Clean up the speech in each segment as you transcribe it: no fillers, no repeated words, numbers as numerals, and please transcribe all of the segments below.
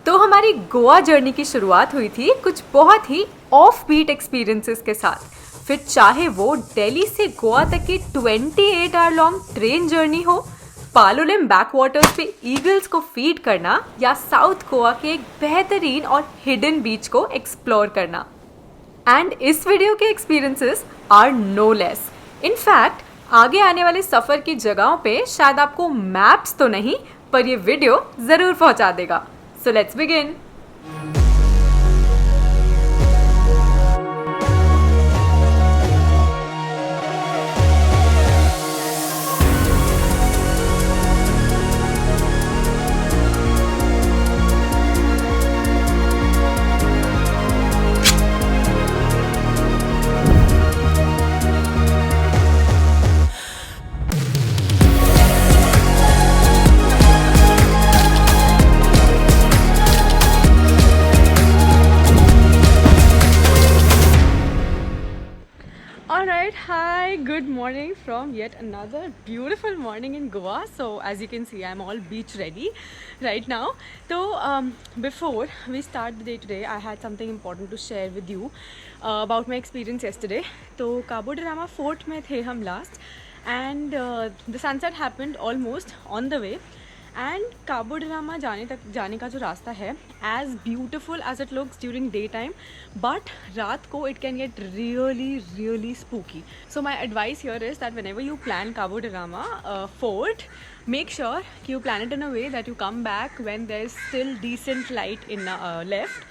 तो हमारी गोवा जर्नी की शुरुआत हुई थी कुछ बहुत ही ऑफ बीट एक्सपीरियंसेस के साथ। फिर चाहे वो दिल्ली से गोवा तक की 28 आवर लॉन्ग ट्रेन जर्नी हो, पालोलेम बैकवाटर्स पे ईगल्स को फीड करना या साउथ गोवा के एक बेहतरीन और हिडन बीच को एक्सप्लोर करना। एंड इस वीडियो के experiences are no less. In fact आगे आने वाले सफ़र की जगहों पे शायद आपको मैप्स तो नहीं पर ये वीडियो ज़रूर पहुंचा देगा। So let's begin. Alright, hi, good morning from yet another beautiful morning in Goa. So as you can see, I'm all beach ready right now. So before we start the day today, I had something important to share with you about my experience yesterday. So Cabo de Rama Fort में थे हम last, and the sunset happened almost on the way. And Cabo de Rama जाने का जो रास्ता है as beautiful as it looks during day time, but रात को it can get really spooky. So my advice here is that whenever you plan Cabo de Rama fort, make sure कि you plan it in a way that you come back when there is still decent light in left,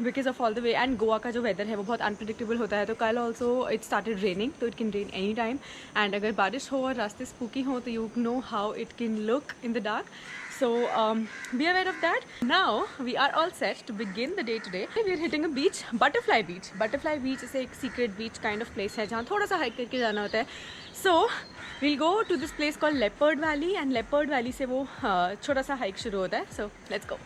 because of all the way. And Goa का जो weather है वो बहुत unpredictable होता है. तो कल ऑल्सो इट स्टार्टेड रेनिंग, तो it can rain any time. And अगर बारिश हो और रास्ते स्पूकी हो तो you know how it can look in the dark. So be aware of that. Now we are all set to begin the day today. We are hitting a beach, Butterfly Beach. Butterfly Beach is एक secret beach kind of place है जहाँ थोड़ा सा hike करके जाना होता है. So we'll go to this place called Leopard Valley, and Leopard Valley से वो छोटा सा hike शुरू होता है. So let's go.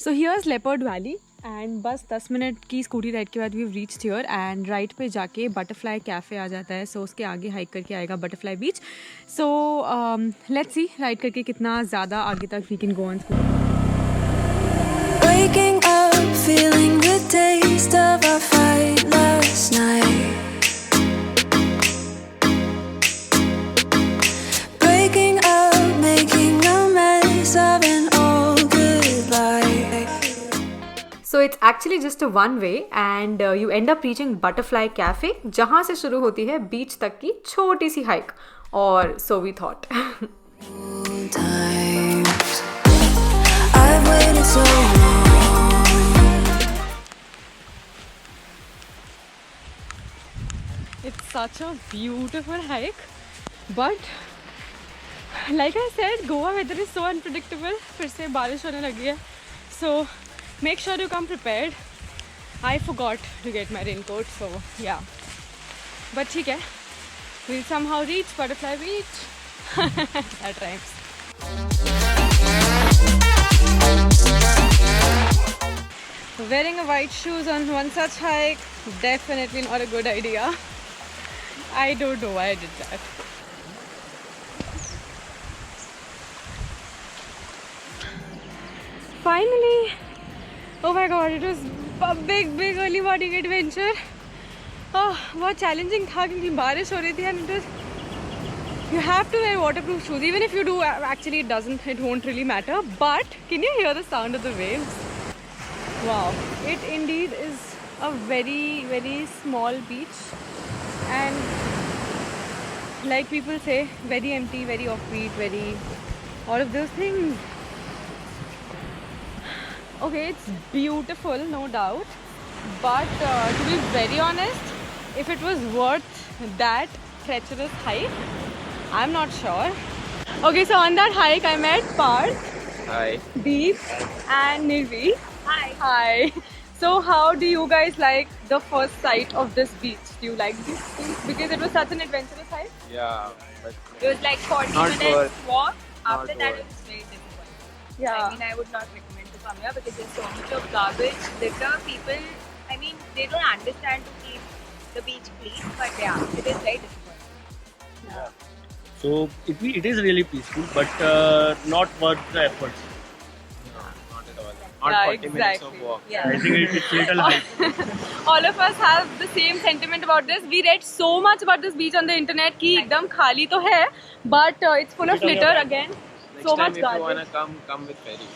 So here's Leopard Valley, and बस 10 मिनट की स्कूटी राइड के बाद we reached here. And right पे जाके बटरफ्लाई कैफ़े आ जाता है. सो उसके आगे हाइक करके आएगा butterfly beach. So let's see ride करके कितना ज़्यादा आगे तक we can go on scooty. Waking up, feeling the taste of our fight last night. Breaking up, making a mess of an all good life. So it's actually just a one way, and you end up reaching Butterfly Cafe, जहाँ से शुरू होती है बीच तक की छोटी सी hike. और so we thought. I've waited so long. It's such a beautiful hike, but like I said, Goa weather is so unpredictable. फिर से बारिश होने लगी है. So make sure you come prepared. I forgot to get my raincoat, so yeah. But ठीक है, we'll somehow reach Butterfly Beach. That rhymes. Wearing a white shoes on one such hike, definitely not a good idea. I don't know why I did that. Finally, oh my god, it was a big early morning adventure. बहुत challenging था क्योंकि बारिश हो रही थी. And you have to wear waterproof shoes. Even if you do, actually it won't really matter. But can you hear the sound of the waves? Wow, it indeed is a very small beach, and like people say, very empty, very offbeat, very all of those things. Okay, it's beautiful, no doubt, but to be very honest, if it was worth that treacherous hike, I'm not sure. Okay, so on that hike I met Parth. Hi. Deep. And Nirvi. Hi. So how do you guys like the first sight of this beach? Do you like this beach? Because it was such an adventurous hike. Yeah, but It was like 40 Not minutes worth. walk. After Not that, worth. it was very difficult. Yeah. I mean, I would not recommend to come here because there's so much of garbage, litter. People, I mean, they don't understand to keep the beach clean. But yeah, it is very difficult. Yeah. So it is really peaceful, but not worth the efforts. No, not at all. Not Yeah, 40 minutes of exactly. walk. Yeah. I think it's little high. All of us have the same sentiment about this. We read so much about this beach on the internet कि एकदम खाली तो है, but it's full of Keep it on your litter bag. again. Next So time much if you garbage. wanna come with ferry.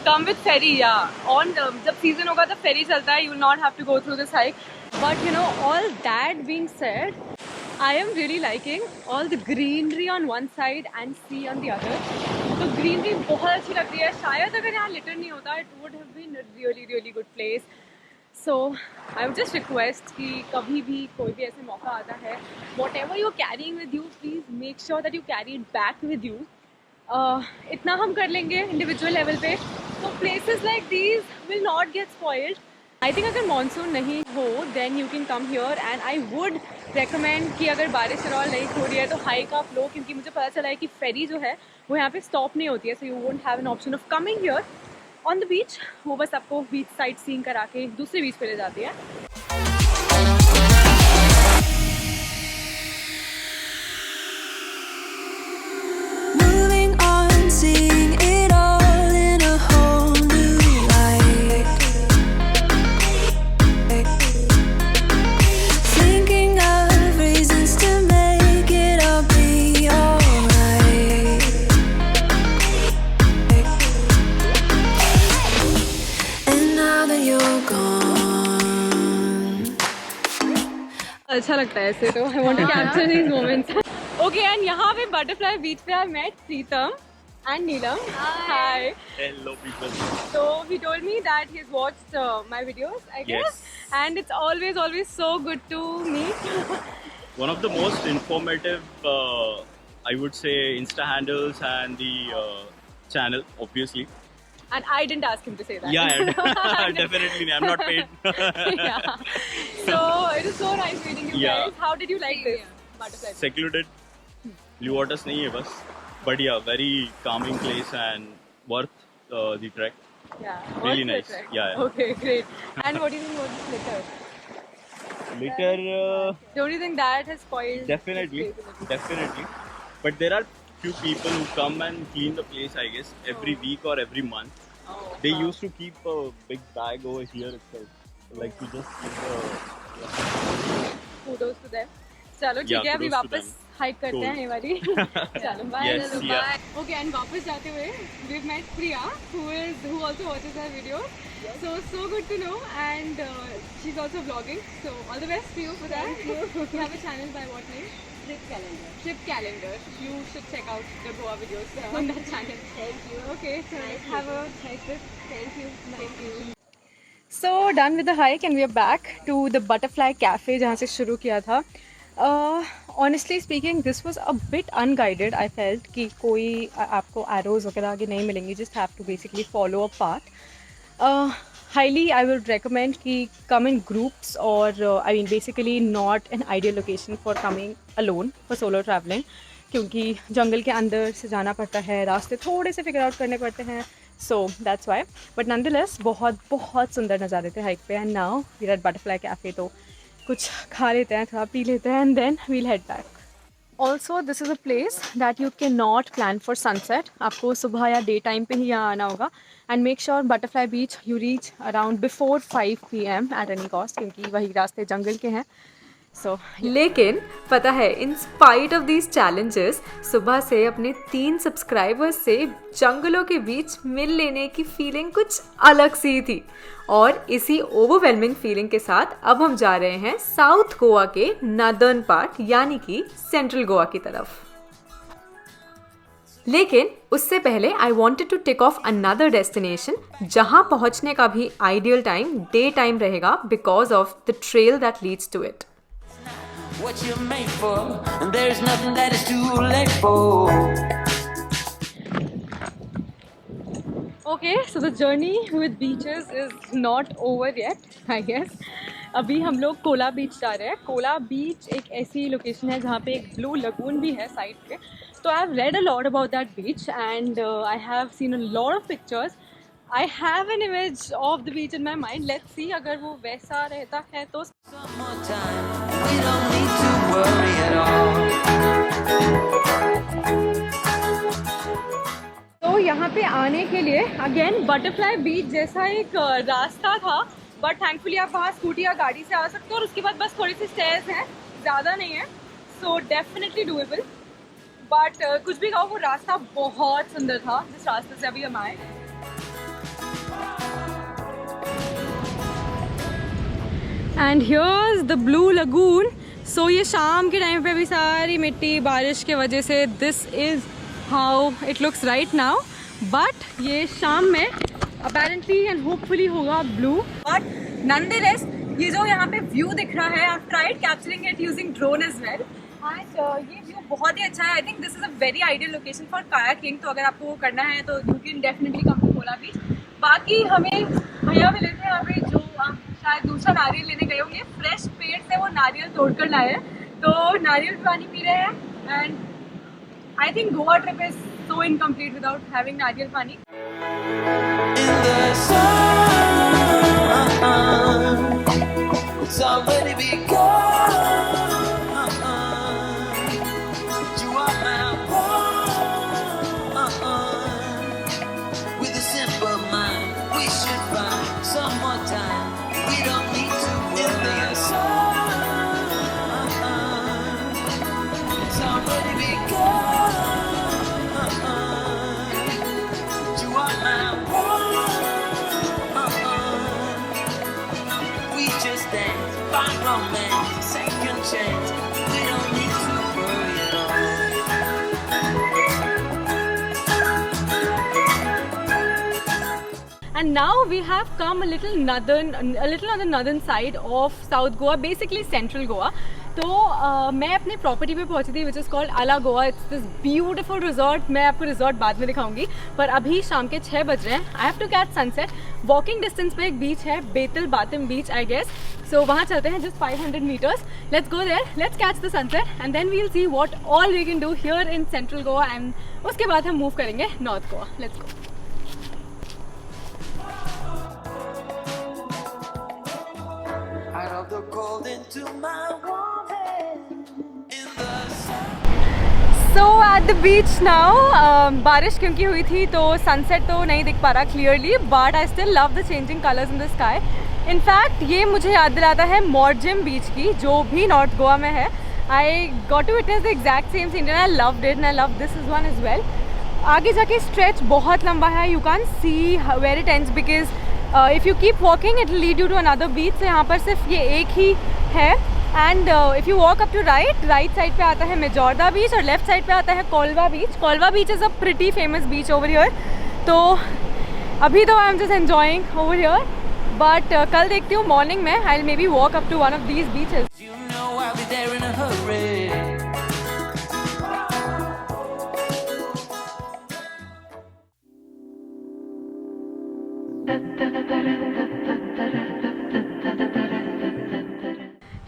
Come with ferry, yeah. On जब season होगा तब ferry चलता है. You will not have to go through this hike. But you know, all that being said, I am really liking all the greenery on one side and sea on the other. तो greenery बहुत अच्छी लग रही है. शायद अगर यहाँ litter नहीं होता, it would have been a really really good place. So I would just request कि कभी भी कोई भी ऐसे मौका आता है, whatever you're carrying with you, please make sure that you carry it back with you. इतना हम कर लेंगे इंडिविजुअल लेवल पे, तो places like these will not get spoiled. I think अगर मानसून नहीं हो then you can come here, and I would recommend कि अगर बारिश और नहीं हो रही है तो हाइक आप लो, क्योंकि मुझे पता चला है कि फेरी जो है वो यहाँ पे स्टॉप नहीं होती है, so you won't have an option of coming here on the beach. वो बस आपको बीच साइड सीइंग करा के दूसरे बीच पे ले जाती है. Moving on, seeing it all in a whole new light. Thinking of reasons to make it all be alright. And now that you're gone, अच्छा लगता है ऐसे, तो I want to capture these moments. Okay, and यहाँ पे butterfly beach पे I met Pritam and Neelam. Hi. Hello people. So he told me that he's watched my videos, I guess. Yes. And it's always so good to meet. One of the most informative, I would say, Insta handles and the channel, obviously. And I didn't ask him to say that. Yeah, definitely. I'm not paid. Yeah. So it is so nice meeting you Yeah. guys. How did you like this butterfly? Secluded. Blue waters नहीं है बस. But yeah, very calming place and worth the trek. Yeah. Really what's the nice. trick? Yeah. Okay, great. And what do you think about this litter? Litter, Don't you think that has spoiled? definitely, this place a little? definitely. But there are few people who come and clean the place, I guess, every week or every month. Oh, They wow. used to keep a big bag over here itself, like to just keep the. Kudos to them. चलो ठीक Yeah, है, अभी kudos to वापस them. Hike करते Cool. हैं ये वाली. चलो bye. Yes, yeah. Okay, and वापस जाते हुए we've met Priya, who also watches our videos. So good to know, and she's also vlogging. So all the best to you for that. You have a channel by what name? Trip Calendar. You should check out the Goa videos on that channel. Thank you. Okay, so have a nice trip. Thank you. So done with the hike and we are back to the Butterfly Cafe जहाँ से शुरू किया था. Honestly speaking, this was a bit unguided. I felt कि कोई आपको arrows वगैरह आगे नहीं मिलेंगे. Just have to basically follow a path. Highly I would recommend कि come in groups, or I mean basically not an ideal location for coming alone for solo traveling, क्योंकि जंगल के अंदर से जाना पड़ता है, रास्ते थोड़े से फिगर आउट करने पड़ते हैं. So that's why. But nonetheless बहुत सुंदर नज़ारे थे हाइक पे. And now we're at Butterfly Cafe, तो कुछ खा लेते हैं, थोड़ा पी लेते हैं, and then we'll head back. Also, this is a place that you cannot plan for sunset. आपको सुबह या डे टाइम पे ही यहाँ आना होगा. And make sure Butterfly Beach you reach around before 5 PM at any cost, क्योंकि वही रास्ते जंगल के हैं. So, लेकिन पता है, in spite of these challenges, सुबह से अपने 3 सब्सक्राइबर्स से जंगलों के बीच मिल लेने की फीलिंग कुछ अलग सी थी. और इसी ओवरवेलमिंग फीलिंग के साथ अब हम जा रहे हैं साउथ गोवा के नॉर्दर्न पार्ट, यानी कि सेंट्रल गोवा की तरफ. लेकिन उससे पहले I wanted to take off another destination, जहां पहुंचने का भी आइडियल टाइम डे टाइम रहेगा because of the trail that leads to it. what you're made for, and there's nothing that is too late for. Okay, so the journey with beaches is not over yet, I guess. अभी हम लोग Cola बीच जा रहे हैं. Cola बीच एक ऐसी location है जहाँ पे एक ब्लू लगून भी है साइड पे. तो I have read a lot about that beach and I have seen a lot of pictures. I have an image of the beach in my mind. Let's see अगर वो वैसा रहता है तो. Some more time, we don't need to worry at all. तो यहाँ पे आने के लिए अगेन बटरफ्लाई बीच जैसा एक रास्ता था, बट थैंकफुली आप वहाँ स्कूटी या गाड़ी से आ सकते हो, और उसके बाद बस थोड़ी सी स्टेयर्स हैं, ज़्यादा नहीं है, सो डेफिनेटली डूएबल। बट कुछ भी कहो, वो रास्ता बहुत सुंदर था जिस रास्ते से अभी हम आए। And here's the blue lagoon. So ये शाम के टाइम पे भी सारी मिट्टी बारिश के वजह से this is how it looks right now, but ये शाम में अपेरेंटली एंड होपफुली होगा ब्लू। बट नॉनदलेस ये जो यहाँ पे व्यू दिख रहा है, I tried capturing it using drone as well, and ये व्यू बहुत ही अच्छा है। I think this is a very ideal location for kayaking, तो अगर आपको वो करना है तो you can definitely come to Cola beach. बाकी हमें भैया मिले थे यहाँ पे जो शायद दूसरा नारियल लेने गए होंगे, फ्रेश पेड़ से वो नारियल तोड़ कर लाए हैं, तो नारियल पानी पी रहे हैं। And I think Goa trip is so incomplete without having नारियल पानी। In the sun, it's already begun. You are my one. With a simple mind, we should find some more time. We don't need to worry. In the sun, it's already begun. You are my we just dance, find romance, second chance. We don't need to worry at all. And now we have come a little on the northern side of South Goa, basically central Goa. तो मैं अपने property पे पहुंची थी, which is called अला Goa. It's this beautiful resort. मैं आपको resort बाद में दिखाऊंगी, पर अभी शाम के 6 बज रहे हैं। I have to catch sunset. Walking distance पे एक बीच है, बेतल बातिम बीच आई गेस, सो वहाँ चलते हैं, just 500 metres. Let's go there, let's catch the sunset and then we will see what all we can do here in central Goa, एंड उसके बाद हम मूव करेंगे north Goa. Let's go. Out of the cold into my warm head. In the sun. So at the beach now, बारिश क्योंकि हुई थी तो सनसेट तो नहीं दिख पा रहा clearly, but I still love the changing colours in the sky. In fact ये मुझे याद दिलाता है मॉर्जिम बीच की, जो भी नॉर्थ गोवा में है। I got to witness the exact same scene and I loved it and I love this is one as well. आगे जाके स्ट्रेच बहुत लंबा है, you can see where it ends because if you keep walking it lead you to another beach. से यहाँ पर सिर्फ ये एक ही है, and if you walk up to right side पे आता है मेजोर्दा बीच और लेफ्ट साइड पे आता है Colva beach. Colva beach is a pretty famous beach over here. तो अभी तो I am just enjoying over here, but कल देखती हूँ मॉर्निंग में I will maybe walk up to one of these beaches. You know I'll be there in a hurry.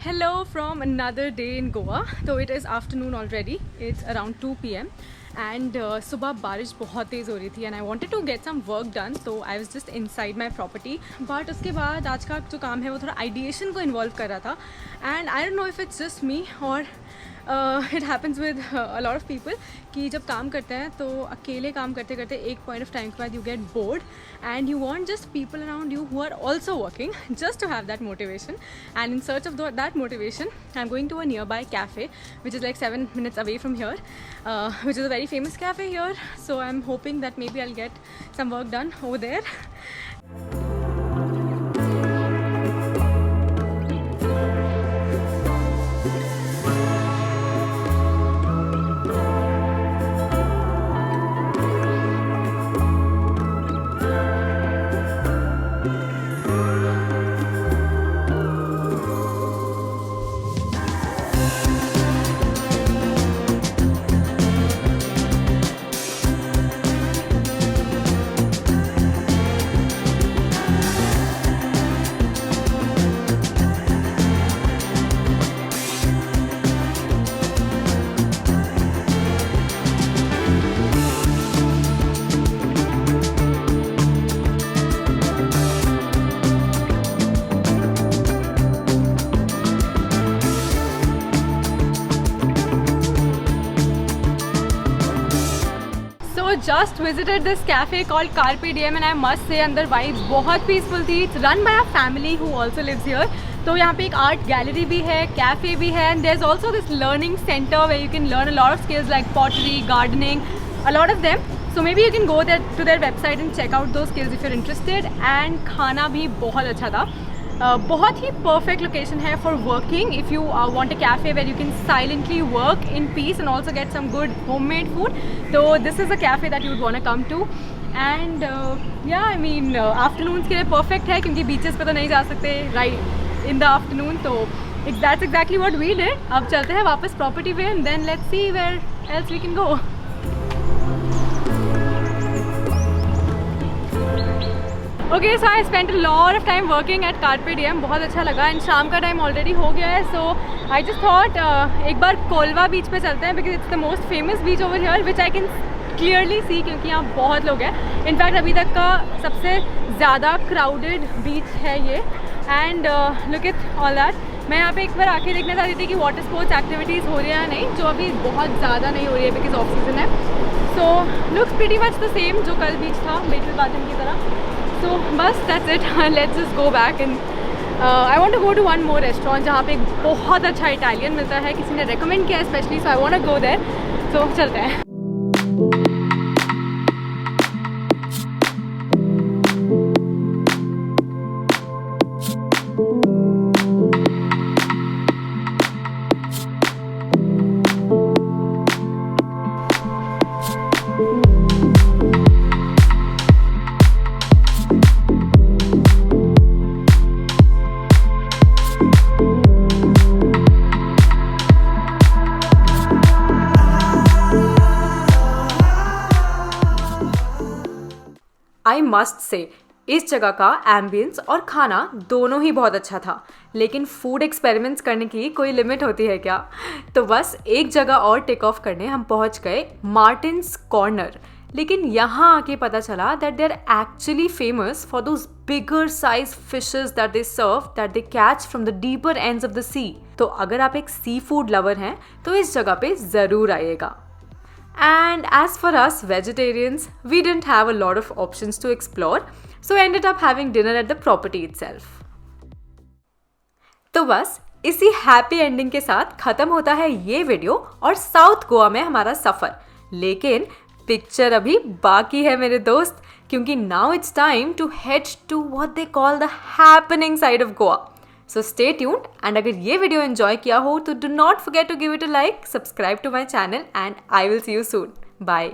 Hello from another day in Goa. So it is afternoon already. It's around 2 p.m. and सुबह बारिश बहुत तेज़ हो रही थी and I wanted to get some work done, so I was just inside my property. But उसके बाद आज का जो काम है वो थोड़ा ideation को involve कर रहा था, and I don't know if it's just me or it happens with a lot of people कि जब काम करते हैं तो अकेले काम करते करते एक पॉइंट ऑफ टाइम के बाद you get bored and you want just people around you who are also working just to have that motivation. And in search of that motivation I am going to a nearby cafe which is like 7 minutes away from here, which is a very famous cafe here, so I'm hoping that maybe I'll get some work done over there. So just visited this cafe called Carpe Diem and I must say अंदर vibe बहुत peaceful थी. It's run by a family who also lives here. तो यहाँ पे एक art gallery भी है, cafe भी है, and there's also this learning center where you can learn a lot of skills like pottery, gardening, a lot of them. So maybe you can go there to their website and check out those skills if you're interested. And खाना भी बहुत अच्छा था. बहुत ही perfect location है for working if you want a cafe where you can silently work in peace and also get some good homemade food. So this is a cafe that you would want to come to. And yeah, I mean afternoons के लिए perfect है क्योंकि beaches पे तो नहीं जा सकते right in the afternoon. So that's exactly what we did. अब चलते हैं वापस property way and then let's see where else we can go. Okay, so I spent a lot of time working at Carpe Diem. बहुत अच्छा लगा and शाम का time already हो गया है. So I just thought एक बार कोलवा बीच पे चलते हैं because it's the most famous beach over here which I can clearly see क्योंकि यहाँ बहुत लोग हैं. In fact अभी तक का सबसे ज़्यादा crowded beach है ये. And look at all that. मैं यहाँ पे एक बार आके देखना चाहती थी कि वाटर स्पोर्ट्स एक्टिविटीज़ हो रही है या नहीं, जो अभी बहुत ज़्यादा नहीं हो रही है बिकॉज ऑफ सीजन है. सो looks pretty much the same जो कल बीच था बेटल बाथरूम की तरह. सो बस that's it. Let's just go back and I want to go to one more restaurant जहाँ पे एक बहुत अच्छा इटालियन मिलता है. किसी ने रेकमेंड किया है specially, so I want to go there. So चलते हैं. आई मस्ट से इस जगह का एम्बियंस और खाना दोनों ही बहुत अच्छा था. लेकिन फूड एक्सपेरिमेंट्स करने की कोई लिमिट होती है क्या? तो बस एक जगह और टेक ऑफ करने हम पहुंच गए मार्टिन्स कॉर्नर. लेकिन यहाँ आके पता चला that they are actually famous for those bigger size fishes that they serve that they catch from the deeper ends of the sea. तो अगर आप एक सी फूड लवर हैं तो इस जगह पे ज़रूर आइएगा. And as for us vegetarians, we didn't have a lot of options to explore, so ended up having dinner at the property itself. तो बस इसी हैप्पी एंडिंग के साथ ख़त्म होता है ये वीडियो और साउथ गोवा में हमारा सफ़र. लेकिन पिक्चर अभी बाकी है मेरे दोस्त, क्योंकि now it's time to head to what they call the happening side of Goa. So stay tuned, and अगर ये वीडियो एंजॉय किया हो तो do not forget to give it a like, subscribe to my channel, and I will see you soon. Bye.